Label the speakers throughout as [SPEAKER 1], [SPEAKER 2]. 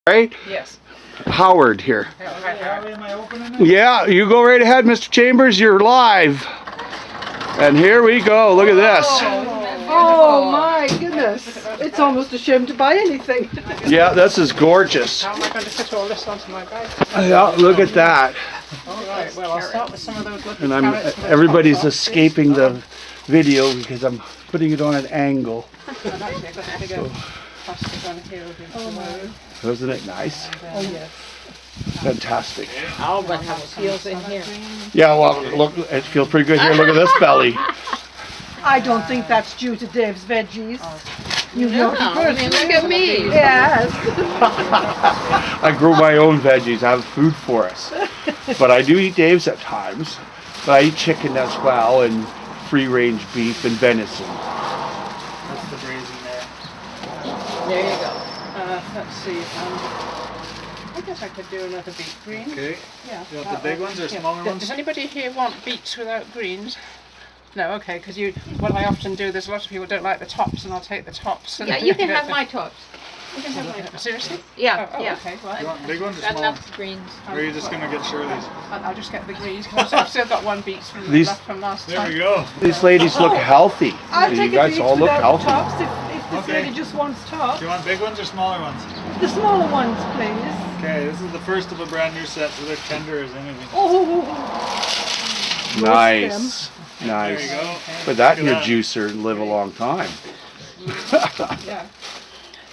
[SPEAKER 1] Right?
[SPEAKER 2] Yes.
[SPEAKER 1] Howard here.
[SPEAKER 3] Harry, am I opening it?
[SPEAKER 1] Yeah, you go right ahead, Mr. Chambers. You're live. And here we go. Look at this.
[SPEAKER 4] Oh my goodness. It's almost a shame to buy anything.
[SPEAKER 1] Yeah, this is gorgeous.
[SPEAKER 2] How am I going to fit all this onto my bag?
[SPEAKER 1] Yeah, look at that.
[SPEAKER 2] All right, well, I'll start with some of those little
[SPEAKER 1] And
[SPEAKER 2] carrots with
[SPEAKER 1] everybody's
[SPEAKER 2] tops off.
[SPEAKER 1] escaping the video because I'm putting it on an angle.
[SPEAKER 2] And actually, I've got a bigger plastic on here with the
[SPEAKER 1] Isn't it nice?
[SPEAKER 2] Oh, yes.
[SPEAKER 1] Fantastic.
[SPEAKER 2] Oh, but how it feels in here.
[SPEAKER 1] Yeah, well, look, it feels pretty good here. Look at this belly.
[SPEAKER 4] I don't think that's due to Dave's veggies. You know,
[SPEAKER 2] I mean, look at me.
[SPEAKER 4] yes.
[SPEAKER 1] I grow my own veggies. I have food for us. But I do eat Dave's at times. But I eat chicken as well, and free-range beef and venison.
[SPEAKER 3] That's the grazing there.
[SPEAKER 2] There you go. Let's see. I guess I could do another beet green.
[SPEAKER 3] Okay.
[SPEAKER 2] Yeah.
[SPEAKER 3] You want the big ones or smaller ones?
[SPEAKER 2] Does anybody here want beets without greens? No, okay, because what I often do, there's a lot of people don't like the tops, and I'll take the tops. And
[SPEAKER 5] Yeah, you can have my tops. You can have my tops.
[SPEAKER 2] Seriously?
[SPEAKER 5] Yeah,
[SPEAKER 2] Oh,
[SPEAKER 5] yeah.
[SPEAKER 2] okay,
[SPEAKER 3] You
[SPEAKER 2] well,
[SPEAKER 3] want big ones or
[SPEAKER 5] Got
[SPEAKER 3] small?
[SPEAKER 5] enough greens.
[SPEAKER 3] Or are you just going to get Shirley's?
[SPEAKER 2] I'll just get the greens, because I've still got one beets from
[SPEAKER 1] These-
[SPEAKER 2] left from last
[SPEAKER 3] There
[SPEAKER 2] time.
[SPEAKER 3] we go.
[SPEAKER 1] These ladies look healthy.
[SPEAKER 4] I'll
[SPEAKER 1] You
[SPEAKER 4] take a
[SPEAKER 1] guys
[SPEAKER 4] beet
[SPEAKER 1] all look
[SPEAKER 4] without
[SPEAKER 1] healthy.
[SPEAKER 4] tops if this
[SPEAKER 3] Okay.
[SPEAKER 4] lady just wants tops.
[SPEAKER 3] Do you want big ones or smaller ones?
[SPEAKER 4] The smaller ones, please.
[SPEAKER 3] Okay, this is the first of a brand new set, so they're tender as anything.
[SPEAKER 4] Oh,
[SPEAKER 1] Nice.
[SPEAKER 3] There
[SPEAKER 1] Nice.
[SPEAKER 3] you go.
[SPEAKER 1] Put that in
[SPEAKER 3] Look
[SPEAKER 1] your
[SPEAKER 3] at
[SPEAKER 1] juicer and live a long time.
[SPEAKER 2] Yeah.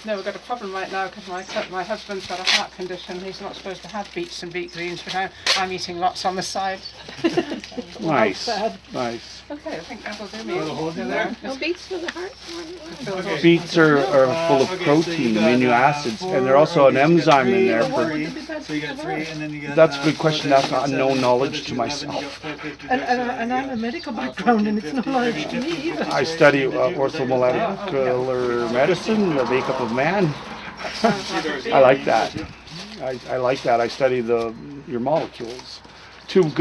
[SPEAKER 2] No, we've got a problem right now because my husband's got a heart condition. He's not supposed to have beets and beet greens, but I'm eating lots on the side.
[SPEAKER 1] Nice. Nice.
[SPEAKER 2] Okay, I think that will do me.
[SPEAKER 3] Put a hole in there.
[SPEAKER 5] No beets for the heart?
[SPEAKER 3] Okay.
[SPEAKER 1] Beets are full of
[SPEAKER 3] Okay, so
[SPEAKER 1] protein,
[SPEAKER 3] you got,
[SPEAKER 1] amino acids,
[SPEAKER 3] four
[SPEAKER 1] and they're also an
[SPEAKER 3] of these. You got
[SPEAKER 1] enzyme in
[SPEAKER 3] three
[SPEAKER 1] there
[SPEAKER 3] of
[SPEAKER 1] for.
[SPEAKER 3] three. So you got 3, and then you got.
[SPEAKER 1] That's a good question.
[SPEAKER 3] four,
[SPEAKER 1] That's
[SPEAKER 3] then you got
[SPEAKER 1] unknown
[SPEAKER 3] seven,
[SPEAKER 1] knowledge
[SPEAKER 3] so
[SPEAKER 1] to
[SPEAKER 3] that's 11, you
[SPEAKER 1] myself.
[SPEAKER 3] got 550
[SPEAKER 4] and I'm a medical background and it's no knowledge to me either.
[SPEAKER 1] I study orthomolecular medicine, the makeup of man. I like that. I like that. I study your molecules. Two good